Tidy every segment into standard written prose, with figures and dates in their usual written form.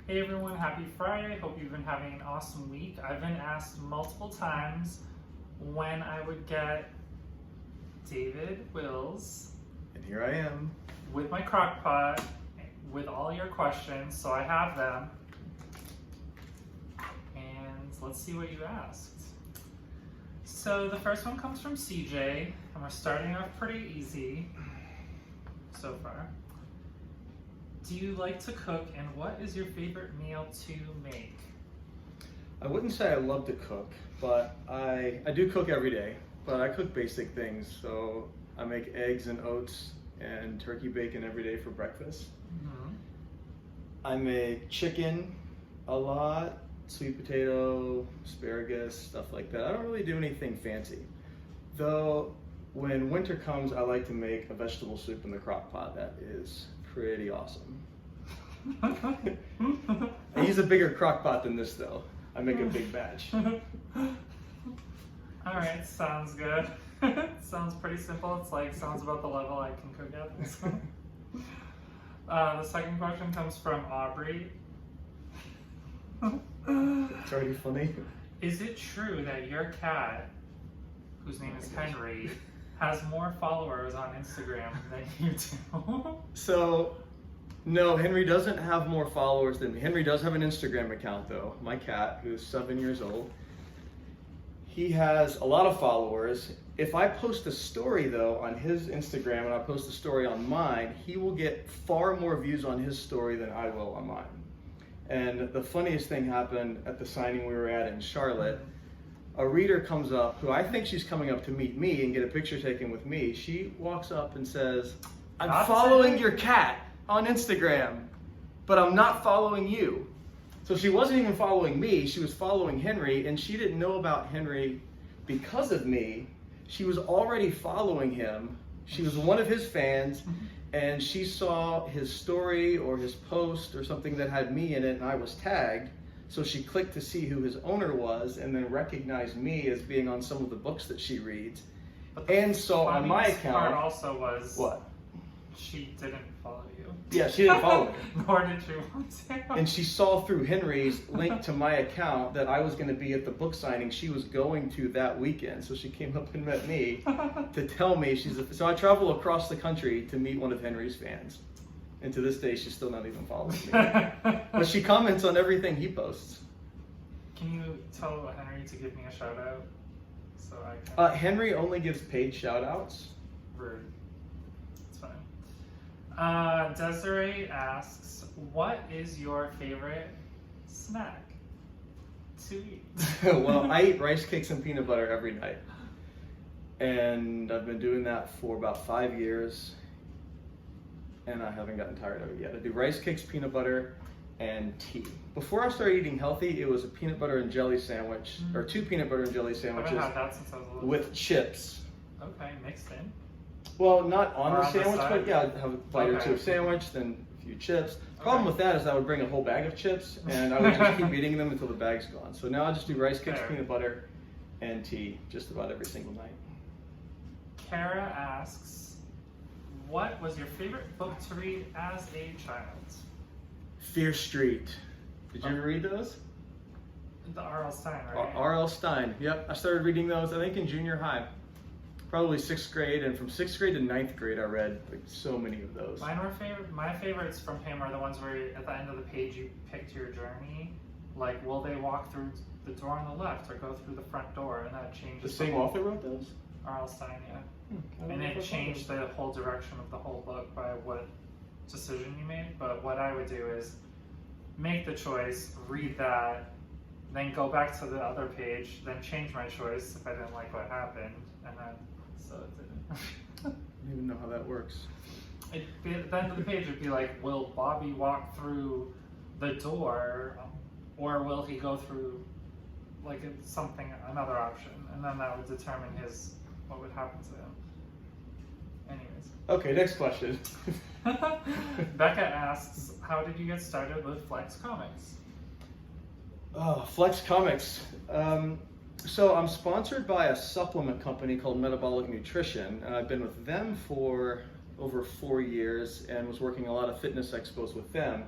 Hey everyone, happy Friday. Hope you've been having an awesome week. I've been asked multiple times when I would get David Wills And here I am. with my crock pot with all your questions, so I have them. And let's see what you asked. So the first one comes from CJ, and we're starting off pretty easy so far. Do you like to cook, and what is your favorite meal to make? I wouldn't say I love to cook, but I do cook every day, but I cook basic things. So I make eggs and oats and turkey bacon every day for breakfast. Mm-hmm. I make chicken a lot, sweet potato, asparagus, stuff like that. I don't really do anything fancy. Though when winter comes, I like to make a vegetable soup in the crock pot. That is pretty awesome. I use a bigger crock pot than this though. I make a big batch. Alright, sounds good. Sounds pretty simple. It's like, sounds about the level I can cook at. The second question comes from Aubrey. It's already funny. Is it true that your cat, whose name is Henry, has more followers on Instagram than you do? So, no, Henry doesn't have more followers than me. Henry does have an Instagram account though. My cat, who's 7 years old, he has a lot of followers. If I post a story though on his Instagram and I post a story on mine, he will get far more views on his story than I will on mine. And the funniest thing happened at the signing we were at in Charlotte. A reader comes up who I think she's coming up to meet me and get a picture taken with me. She walks up and says, "I'm following your cat on Instagram, but I'm not following you." So she wasn't even following me, she was following Henry, and she didn't know about Henry because of me. She was already following him. She was one of his fans, and she saw his story or his post or something that had me in it and I was tagged. So she clicked to see who his owner was and then recognized me as being on some of the books that she reads. And so on my account, part also was what? She didn't follow you. Yeah, she didn't follow me. Nor did she want to. And she saw through Henry's link to my account that I was going to be at the book signing she was going to that weekend. So she came up and met me to tell me so I travel across the country to meet one of Henry's fans. And to this day, she's still not even following me. But she comments on everything he posts. Can you tell Henry to give me a shout out? So I can... Henry only gives paid shout outs. Rude. It's fine. Desiree asks, what is your favorite snack to eat? Well, I eat rice cakes and peanut butter every night. And I've been doing that for about 5 years. And I haven't gotten tired of it yet. I do rice cakes, peanut butter, and tea. Before I started eating healthy, it was a peanut butter and jelly sandwich, or 2 peanut butter and jelly sandwiches I haven't had that since I was a little with chips. Okay, mixed in. Well, not on Or the on the sandwich, side? but yeah, I'd have a bite or Okay. two of sandwich, then a few chips. Problem Okay. with that is I would bring a whole bag of chips, and I would just keep eating them until the bag's gone. So now I just do rice cakes, Fair. peanut butter, and tea just about every single night. Kara asks, what was your favorite book to read as a child? Fear Street. Did you ever read those? The R.L. Stein, right? R.L. Stein. Yep, I started reading those, I think, in junior high. Probably 6th grade, and from 6th grade to 9th grade, I read like so many of those. Mine were my favorites from him are the ones where at the end of the page you picked your journey. Like, will they walk through the door on the left or go through the front door? And that changes. The same author wrote those? R.L. Stein, yeah. I don't And know if it I saw changed those. the whole direction of the whole book by what decision you made. But what I would do is make the choice, read that, then go back to the other page, then change my choice if I didn't like what happened, and then so it didn't. I don't even know how that works. At the end of the page would be like, will Bobby walk through the door, or will he go through like another option, and then that would determine what would happen to him. Anyways. Okay, next question. Becca asks, how did you get started with Flex Comics? Oh, Flex Comics. So I'm sponsored by a supplement company called Metabolic Nutrition, and I've been with them for over 4 years and was working a lot of fitness expos with them.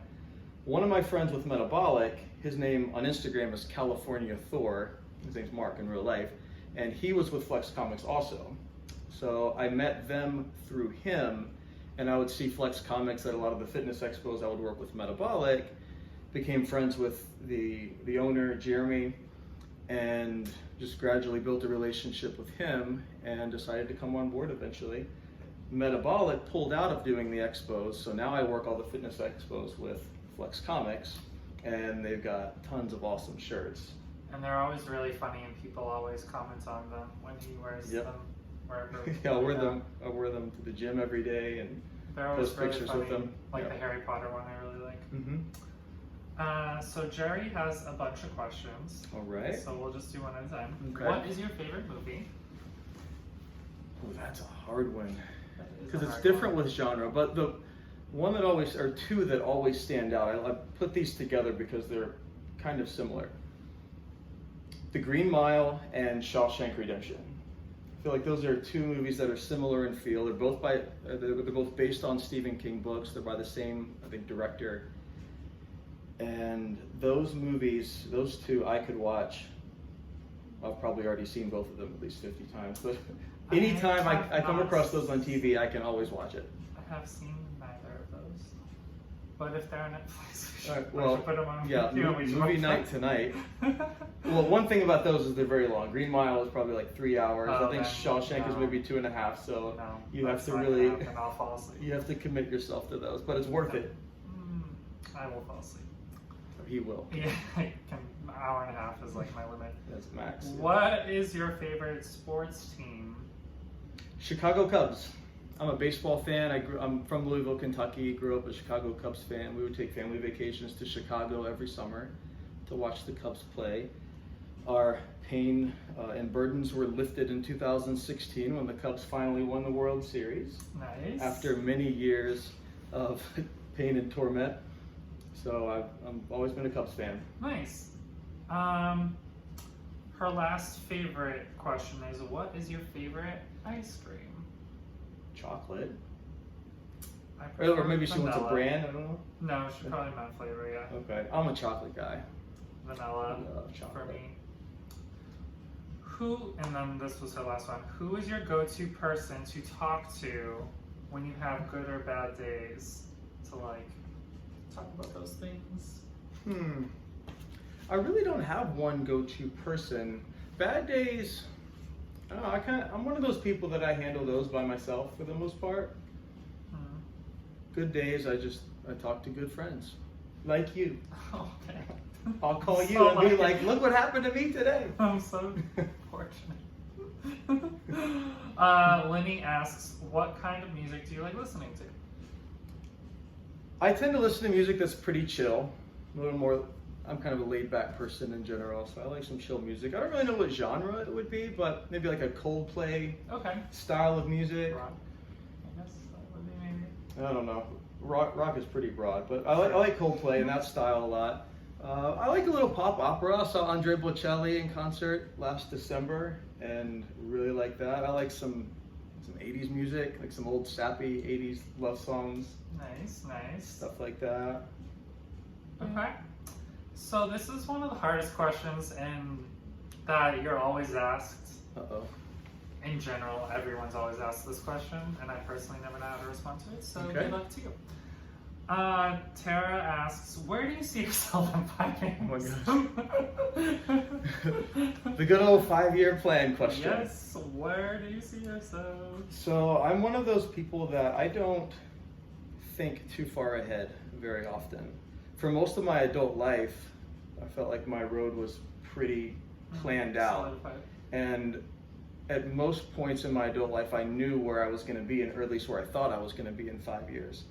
One of my friends with Metabolic, his name on Instagram is California Thor. His name's Mark in real life. And he was with Flex Comics also. So I met them through him, and I would see Flex Comics at a lot of the fitness expos. I would work with Metabolic, became friends with the owner, Jeremy, and just gradually built a relationship with him and decided to come on board eventually. Metabolic pulled out of doing the expos, so now I work all the fitness expos with Flex Comics, and they've got tons of awesome shirts. And they're always really funny, and people always comment on them when he wears them wherever. Yeah, I wear them to the gym every day and they're always post really pictures funny, with them. like Yeah. the Harry Potter one I really like. Mm-hmm. So Jerry has a bunch of questions. All right. So we'll just do one at a time. Okay. What is your favorite movie? Oh, that's a hard one. That is a Because it's hard different one. with genre, but the one that always, or two that always stand out, I put these together because they're kind of similar. The Green Mile and Shawshank Redemption. I feel like those are two movies that are similar in feel. They're both based on Stephen King books. They're by the same, I think, director. And those movies, those two, I could watch. I've probably already seen both of them at least 50 times. But anytime I come across those on TV, I can always watch it. I have seen neither of those. But if they're on Netflix, we should, All right, we well, should put them on yeah, review and we should movie watch night them. tonight. Well, one thing about those is they're very long. Green Mile is probably like 3 hours. Oh, I think then, Shawshank is no. maybe 2.5. So No, you have that's to not gonna really, happen. I'll fall asleep. you have to commit yourself to those. But it's worth it. I will fall asleep. He will. Yeah, an hour and a half is like my limit. That's max. Yeah. What is your favorite sports team? Chicago Cubs. I'm a baseball fan. I'm from Louisville, Kentucky. Grew up a Chicago Cubs fan. We would take family vacations to Chicago every summer to watch the Cubs play. Our pain and burdens were lifted in 2016 when the Cubs finally won the World Series. Nice. After many years of pain and torment. So I've always been a Cubs fan. Nice. Her last favorite question is, what is your favorite ice cream? Chocolate. I Or prefer maybe she wants a vanilla. brand, I don't know. No, she probably meant flavor, yeah. Okay, I'm a chocolate guy. Vanilla I love for chocolate. me. Who, and then this was her last one, who is your go-to person to talk to when you have good or bad days to like talk about those things? I really don't have one go-to person. Bad days, I don't know, I'm one of those people that I handle those by myself for the most part. Good days, I talk to good friends. Like you. Okay. I'll call you So and be lucky. like, look what happened to me today. I'm so fortunate. Lenny asks, what kind of music do you like listening to? I tend to listen to music that's pretty chill. A little more, I'm kind of a laid back person in general, so I like some chill music. I don't really know what genre it would be, but maybe like a Coldplay Okay. style of music. Rock. I guess that would be maybe. I don't know. Rock is pretty broad, but I like Coldplay and that style a lot. I like a little pop opera. I saw Andre Bocelli in concert last December and really like that. I like some 80s music, like some old sappy 80s love songs, Nice, nice. stuff like that. Okay. So this is one of the hardest questions and that you're always asked. Uh-oh. In general, everyone's always asked this question, and I personally never know how to respond to it, so Okay. good luck to you. Tara asks, where do you see yourself in 5 years? Oh my gosh. The good old 5-year plan question. Yes, where do you see yourself? So I'm one of those people that I don't think too far ahead very often. For most of my adult life, I felt like my road was pretty planned out. Solidified. And at most points in my adult life, I knew where I was going to be, or at least where I thought I was going to be in 5 years.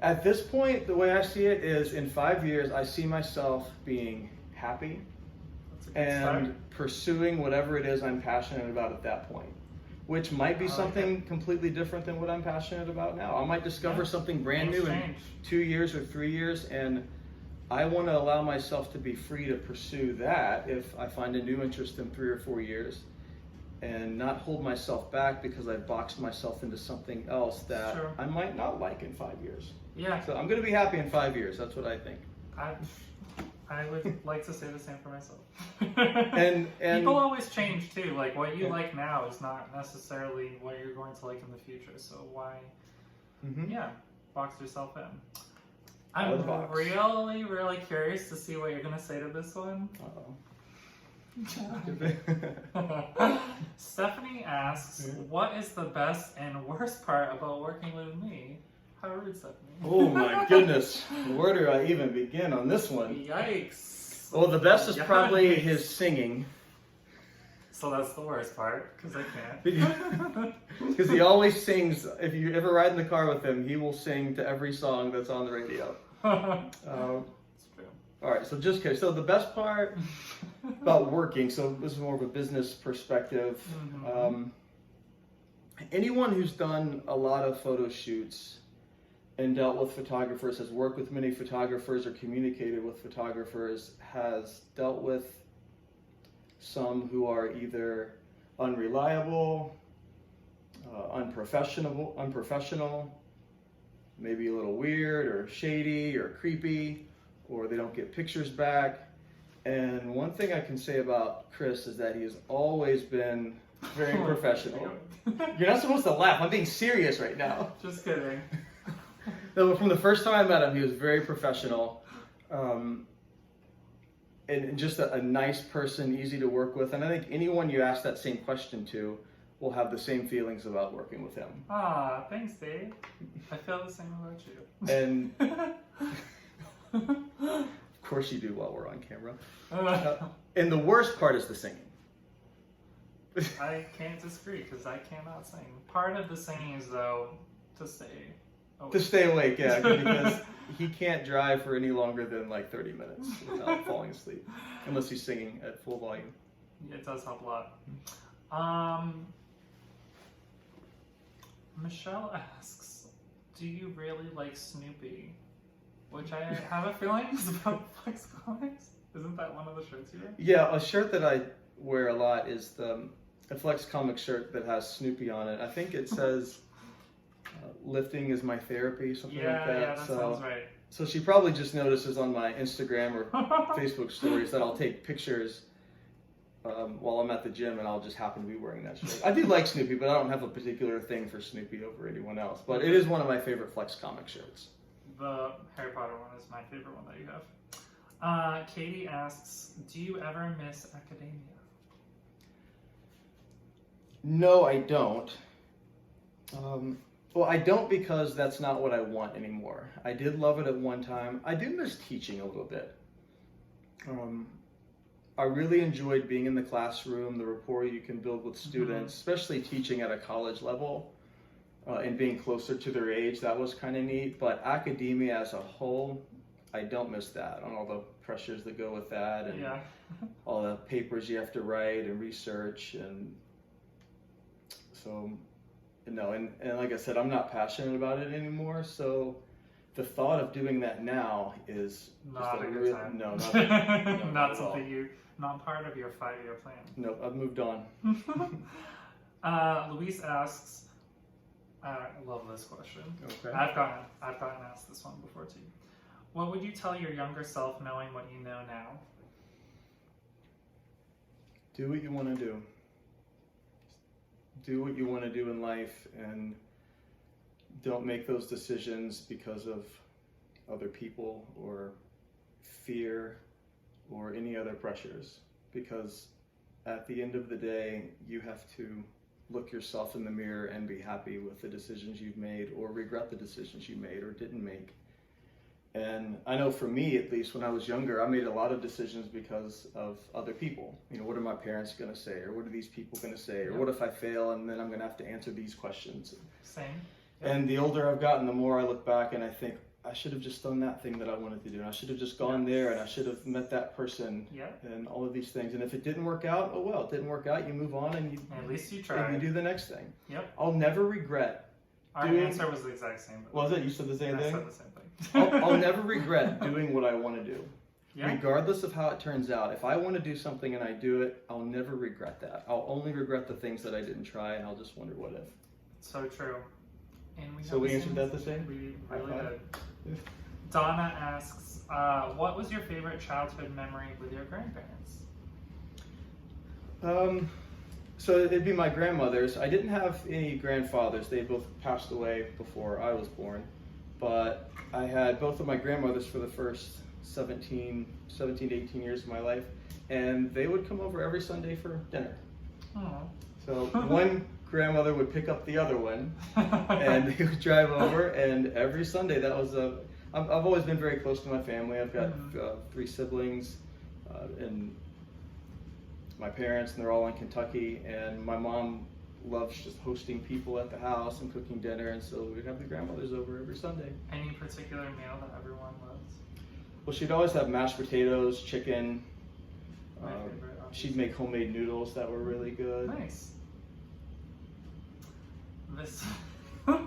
At this point, the way I see it is in 5 years, I see myself being happy That's a good and start. pursuing whatever it is I'm passionate about at that point, which might be I like something completely different than what I'm passionate about now. I might discover Yeah. something brand Things new in change. 2 years or 3 years, and I want to allow myself to be free to pursue that if I find a new interest in 3 or 4 years. and not hold myself back because I boxed myself into something else that Sure. I might not like in 5 years. Yeah. So I'm going to be happy in 5 years. That's what I think. I would like to say the same for myself. And people always change too. Like what you like now is not necessarily what you're going to like in the future. So why, box yourself in. I'm really, really curious to see what you're gonna say to this one. Stephanie asks, "What is the best and worst part about working with me?" How rude, Stephanie. Oh my goodness. Where do I even begin on this one? Yikes. Well, the best is probably his singing. So that's the worst part, because I can't. Because he always sings. If you ever ride in the car with him, he will sing to every song that's on the radio. It's true. All right, so just kidding. So the best part about working, so this is more of a business perspective. Anyone who's done a lot of photo shoots and dealt with photographers, has worked with many photographers or communicated with photographers, has dealt with some who are either unreliable, unprofessional, maybe a little weird or shady or creepy, or they don't get pictures back. And one thing I can say about Chris is that he has always been very professional. You're not supposed to laugh. I'm being serious right now. Just kidding. No, but from the first time I met him, he was very professional. And just a nice person, easy to work with. And I think anyone you ask that same question to will have the same feelings about working with him. Ah, thanks, Dave. I feel the same about you. And of course you do while we're on camera. And the worst part is the singing. I can't disagree because I cannot sing. Part of the singing is though to stay awake. To stay awake, yeah, because he can't drive for any longer than like 30 minutes without falling asleep, unless he's singing at full volume. Yeah, it does help a lot. Michelle asks, "Do you really like Snoopy?" Which I have a feeling is about Flex Comics. Isn't that one of the shirts you wear? Yeah, a shirt that I wear a lot is the Flex Comics shirt that has Snoopy on it. I think it says lifting is my therapy, something like that. Yeah, that sounds right. So she probably just notices on my Instagram or Facebook stories that I'll take pictures while I'm at the gym, and I'll just happen to be wearing that shirt. I do like Snoopy, but I don't have a particular thing for Snoopy over anyone else. But it is one of my favorite Flex Comic shirts. The Harry Potter one is my favorite one that you have. Katie asks, "Do you ever miss academia?" No, I don't. Well, I don't because that's not what I want anymore. I did love it at one time. I do miss teaching a little bit. I really enjoyed being in the classroom, the rapport you can build with students, especially teaching at a college level and being closer to their age. That was kind of neat. But academia as a whole, I don't miss that, on all the pressures that go with that and all the papers you have to write and research. And so, no, and like I said, I'm not passionate about it anymore. So the thought of doing that now is not a good time. No, not something not part of your 5-year plan. No, I've moved on. Luis asks, I love this question. Okay. I've gotten asked this one before too. What would you tell your younger self knowing what you know now? Do what you want to do. Do what you want to do in life, and don't make those decisions because of other people or fear or any other pressures. Because at the end of the day, you have to look yourself in the mirror and be happy with the decisions you've made, or regret the decisions you made or didn't make. And I know for me, at least when I was younger, I made a lot of decisions because of other people. You know, what are my parents going to say? Or what are these people going to say? Or what if I fail and then I'm going to have to answer these questions? Same. And the older I've gotten, the more I look back and I think, I should have just done that thing that I wanted to do. And I should have just gone there, and I should have met that person and all of these things. And if it didn't work out, oh well, it didn't work out. You move on and at least you tried. And you do the next thing. Yep. I'll never regret. Our answer was the exact same. Was it? You said the same thing? I said the same thing. I'll never regret doing what I want to do. Yeah. Regardless of how it turns out, if I want to do something and I do it, I'll never regret that. I'll only regret the things that I didn't try, and I'll just wonder what if. So true. And So we answered that the same? We High really five. did. Donna asks, what was your favorite childhood memory with your grandparents? So it'd be my grandmother's. I didn't have any grandfathers. They both passed away before I was born. But I had both of my grandmothers for the first 17 to 18 years of my life. And they would come over every Sunday for dinner. Oh. So one grandmother would pick up the other one, and they would drive over. And every Sunday, that was I've always been very close to my family. I've got 3 siblings, and my parents, and they're all in Kentucky. And my mom loves just hosting people at the house and cooking dinner, and so we'd have the grandmothers over every Sunday. Any particular meal that everyone loves? Well, she'd always have mashed potatoes, chicken. My favorite, She'd make homemade noodles that were really good. Nice. This. I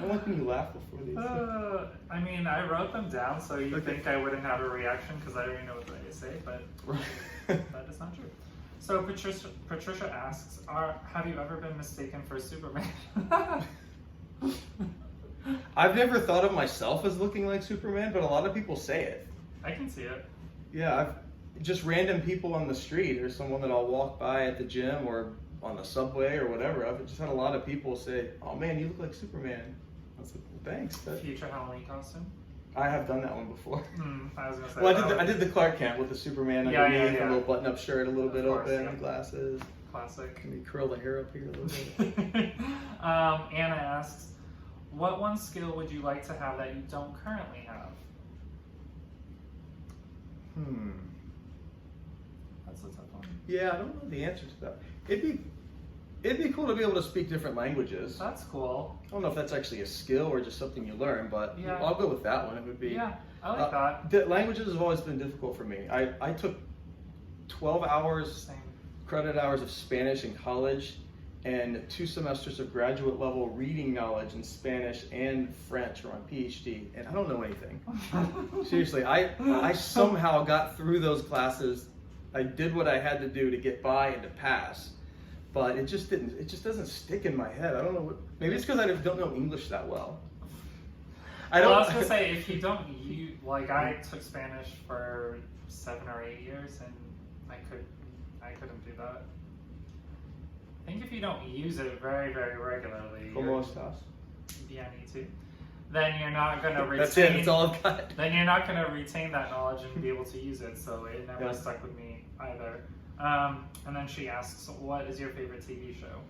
like when you laugh before these. I mean, I wrote them down so you think I wouldn't have a reaction because I already know what they say, but that is not true. So Patricia asks, have you ever been mistaken for Superman? I've never thought of myself as looking like Superman, but a lot of people say it. I can see it. Yeah, just random people on the street or someone that I'll walk by at the gym or on the subway or whatever. I've just had a lot of people say, "Oh man, you look like Superman." I was like, well, "Thanks." Future Halloween costume? I have done that one before. I was gonna say. Well, I did the Clark Kent with the Superman underneath, a little button-up shirt, a little bit open, and glasses. Classic. Can you curl the hair up here a little bit? Anna asks, what one skill would you like to have that you don't currently have? That's a tough one. Yeah, I don't know the answer to that. It'd be cool to be able to speak different languages. That's cool. I don't know if that's actually a skill or just something you learn, but Yeah. I'll go with that one. It would be. Yeah, I like that. Languages have always been difficult for me. I took 12 hours, Same. credit hours of Spanish in college, and 2 semesters of graduate level reading knowledge in Spanish and French or on PhD, and I don't know anything. Seriously, I somehow got through those classes. I did what I had to do to get by and to pass, but it just doesn't stick in my head. I don't know maybe it's because I don't know English that well. I was gonna say, if you don't I took Spanish for 7 or 8 years and I couldn't do that. I think if you don't use it very, very regularly, ¿Cómo estás? Yeah, I need to. Then you're not gonna retain. That's it. That's all I've got. Then you're not gonna retain that knowledge and be able to use it. So it never stuck with me either. And then she asks, "What is your favorite TV show?"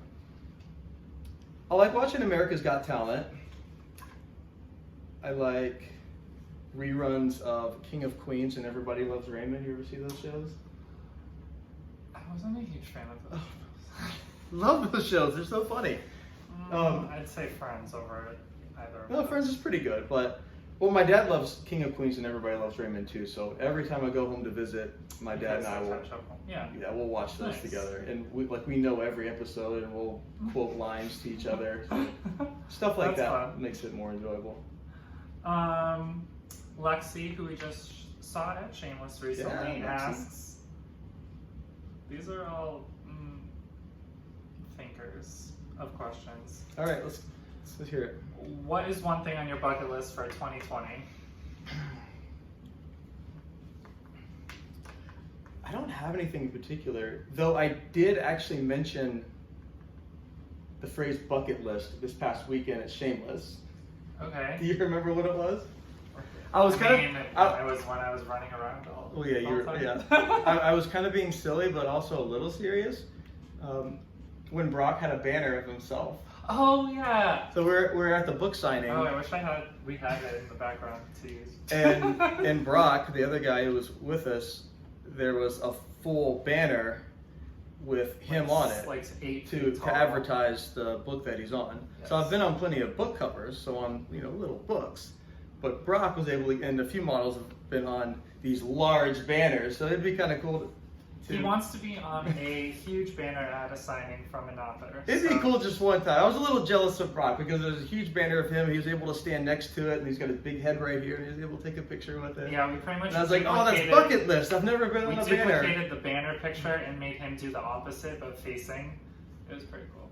I like watching America's Got Talent. I like reruns of King of Queens and Everybody Loves Raymond. You ever see those shows? I wasn't a huge fan of those. Love those shows. They're so funny. I'd say Friends over either. No, Friends is pretty good, but my dad loves King of Queens and Everybody Loves Raymond too. So every time I go home to visit, my dad and I will. Yeah, we'll watch those together, and we know every episode, and we'll quote lines to each other. So stuff like that fun. Makes it more enjoyable. Lexi, who we just saw at Shameless recently, asks. These are all thinkers of questions. All right, let's hear it. What is one thing on your bucket list for 2020? I don't have anything in particular, though I did actually mention the phrase bucket list this past weekend at Shameless. Okay. Do you remember what it was? It was when I was running around all. Oh yeah, I was kind of being silly, but also a little serious. When Brock had a banner of himself. Oh yeah. So we're at the book signing. Oh, I wish we had it in the background to use. And Brock, the other guy who was with us, there was a full banner with him on it, like 8 to advertise the book that he's on. Yes. So I've been on plenty of book covers, so on little books. But Brock was able to, and a few models have been on these large banners, so it'd be kind of cool He wants to be on a huge banner at a signing from an author. It'd be cool just one time. I was a little jealous of Brock because there's a huge banner of him. He was able to stand next to it, and he's got his big head right here, and he was able to take a picture with it. Yeah, we pretty much. And I was like, oh, that's bucket list. I've never been on a banner. We duplicated the banner picture and made him do the opposite, but facing. It was pretty cool.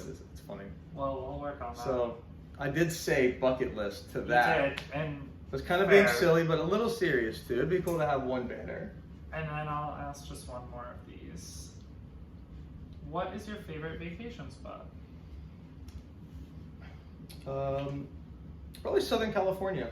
It's funny. Well, we'll work on that. So, I did say bucket list to that. You did, and it was kind of being silly, but a little serious too. It'd be cool to have one banner. And then I'll ask just one more of these. What is your favorite vacation spot? Probably Southern California.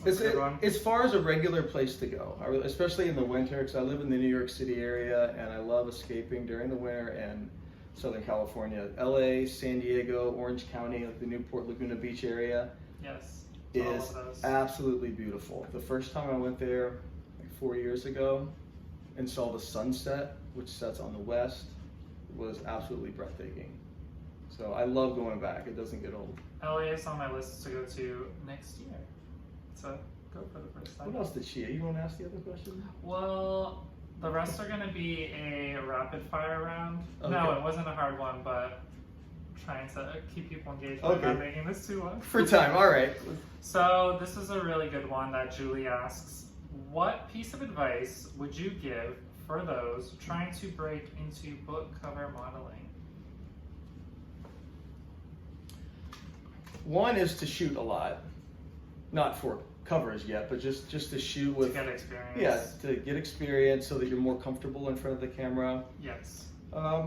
That's a good one. As far as a regular place to go, especially in the winter, because I live in the New York City area and I love escaping during the winter, and Southern California, LA, San Diego, Orange County, like the Newport Laguna Beach area, yes, is absolutely beautiful. The first time I went there, 4 years ago, and saw the sunset, which sets on the west, was absolutely breathtaking. So I love going back. It doesn't get old. LA is on my list to go to next year. So go for the first time. What else did she? You want to ask the other question? Well, the rest are going to be a rapid fire round. Okay. No, it wasn't a hard one, but trying to keep people engaged by not making this too long. For time, all right. So this is a really good one that Julie asks. What piece of advice would you give for those trying to break into book cover modeling? One is to shoot a lot. Not for covers yet, but just to shoot with... To get experience. Yeah, to get experience so that you're more comfortable in front of the camera. Yes. I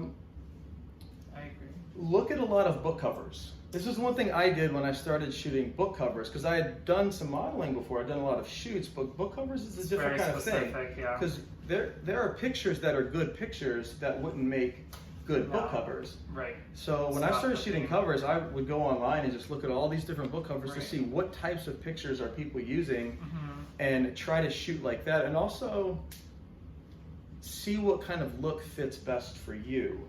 agree. Look at a lot of book covers. This is one thing I did when I started shooting book covers, because I had done some modeling before. I'd done a lot of shoots, but book covers is a different kind of thing. Because there are pictures that are good pictures that wouldn't make good book covers. Right. So when I started shooting covers, I would go online and just look at all these different book covers to see what types of pictures are people using, and try to shoot like that, and also see what kind of look fits best for you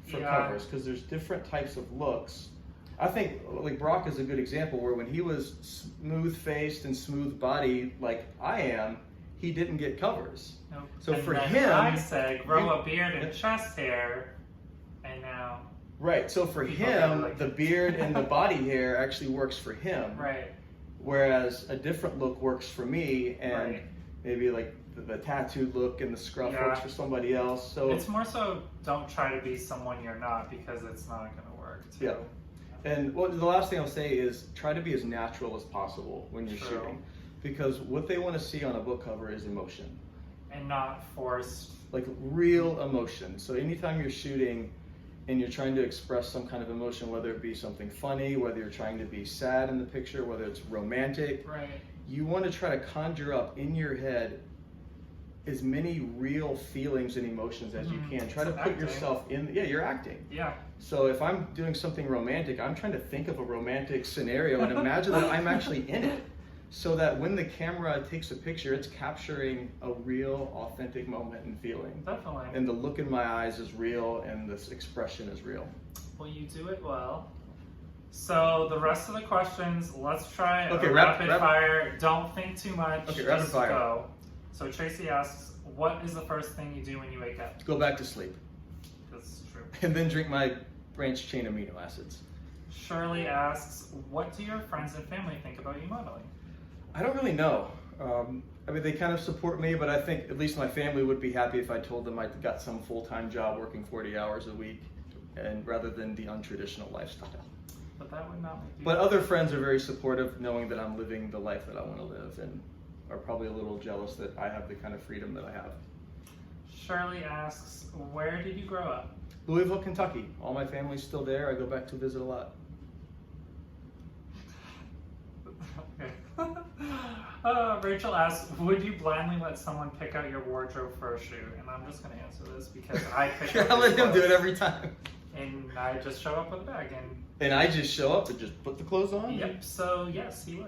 for covers, because there's different types of looks. I think like Brock is a good example where when he was smooth faced and smooth body like I am, he didn't get covers. Nope. So and for then him, I said grow a beard and chest hair, and now right. So for him, the beard and the body hair actually works for him. Right. Whereas a different look works for me, and maybe like the tattooed look and the scruff works for somebody else. So it's more so don't try to be someone you're not, because it's not going to work too. Yeah. And the last thing I'll say is try to be as natural as possible when you're shooting, because what they want to see on a book cover is emotion. And not forced. Like real emotion. So anytime you're shooting and you're trying to express some kind of emotion, whether it be something funny, whether you're trying to be sad in the picture, whether it's romantic, you want to try to conjure up in your head as many real feelings and emotions as you can. Try to put yourself in, you're acting. Yeah. So if I'm doing something romantic, I'm trying to think of a romantic scenario and imagine that I'm actually in it, so that when the camera takes a picture, it's capturing a real, authentic moment and feeling. Definitely. And the look in my eyes is real, and this expression is real. Well, you do it well. So the rest of the questions, let's try a rapid fire. Don't think too much. Okay, rapid fire. Go. So Tracy asks, what is the first thing you do when you wake up? Go back to sleep. That's true. And then drink my branched chain amino acids. Shirley asks, what do your friends and family think about you modeling? I don't really know. I mean, they kind of support me, but I think at least my family would be happy if I told them I got some full-time job working 40 hours a week, and rather than the untraditional lifestyle. But that would not make you... But other friends are very supportive, knowing that I'm living the life that I want to live, and are probably a little jealous that I have the kind of freedom that I have. Shirley asks, where did you grow up? Louisville, Kentucky. All my family's still there. I go back to visit a lot. Okay. Rachel asks, would you blindly let someone pick out your wardrobe for a shoot? And I'm just going to answer this because I pick out I let him do it every time. And I just show up with a bag. And I just show up and just put the clothes on? Yep, so yes, he would.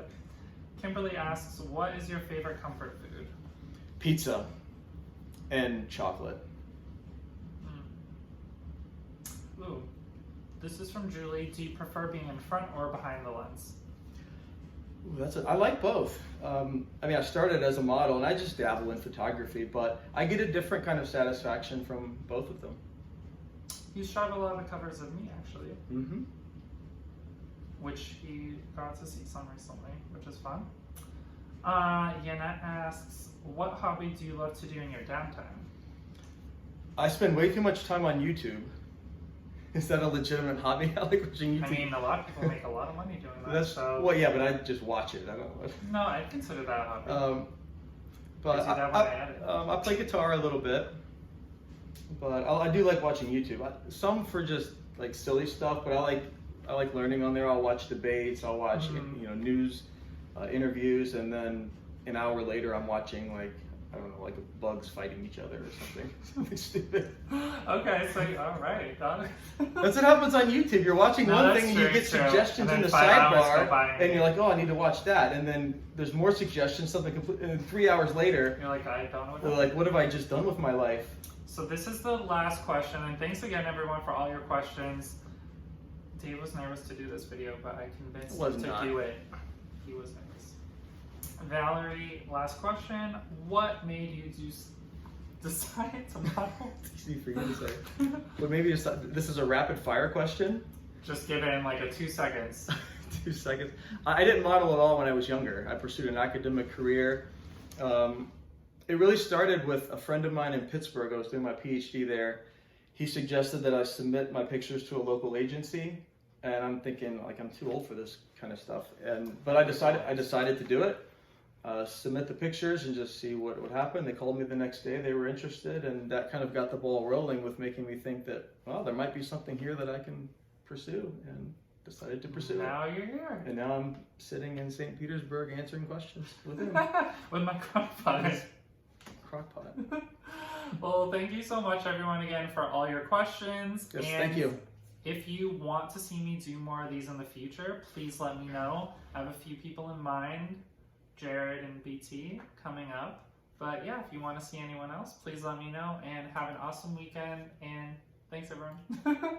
Kimberly asks, what is your favorite comfort food? Pizza and chocolate. Ooh, this is from Julie. Do you prefer being in front or behind the lens? Ooh, I like both. I mean, I started as a model and I just dabble in photography, but I get a different kind of satisfaction from both of them. You shot a lot of covers of me, actually, Mm-hmm. which he got to see some recently, which is fun. Yanette asks, what hobby do you love to do in your downtime? I spend way too much time on YouTube. Is that a legitimate hobby? I like watching YouTube. I mean, a lot of people make a lot of money doing that. That's so well, yeah, but I just watch it. I don't know. No, I consider that a hobby. But I do that when I edit. I play guitar a little bit, but I do like watching YouTube. Some for just like silly stuff, but I like learning on there. I'll watch debates. I'll watch news, interviews, and then an hour later I'm watching like I don't know, like bugs fighting each other or something. Something stupid. Okay, so all right, got it. That's what happens on YouTube. You're watching No, one that's thing and true, you get true. suggestions And in then the 5 hours go sidebar, by and you're like, oh, I need to watch that. And then there's more suggestions, something complete. And then 3 hours later, You're like, I don't know what you're like, what have I just done with my life? So this is the last question, and thanks again everyone for all your questions. Dave was nervous to do this video, but I convinced him to do it. He was nervous. Valerie, last question. What made you decide to model? It's easy for you to say. But maybe this is a rapid fire question. Just give it in like a 2 seconds. 2 seconds. I didn't model at all when I was younger. I pursued an academic career. It really started with a friend of mine in Pittsburgh. I was doing my PhD there. He suggested that I submit my pictures to a local agency, and I'm thinking like I'm too old for this kind of stuff. But I decided to do it. Submit the pictures and just see what would happen. They called me the next day. They were interested, and that kind of got the ball rolling with making me think that, well, there might be something here that I can pursue, and decided to pursue it. Now you're here. And now I'm sitting in St. Petersburg answering questions with him. With my crockpot. Crockpot. Well, thank you so much everyone again for all your questions. Yes, and thank you. if you want to see me do more of these in the future, please let me know. I have a few people in mind, Jared and BT, coming up. But yeah, if you want to see anyone else, please let me know, and have an awesome weekend, and thanks everyone.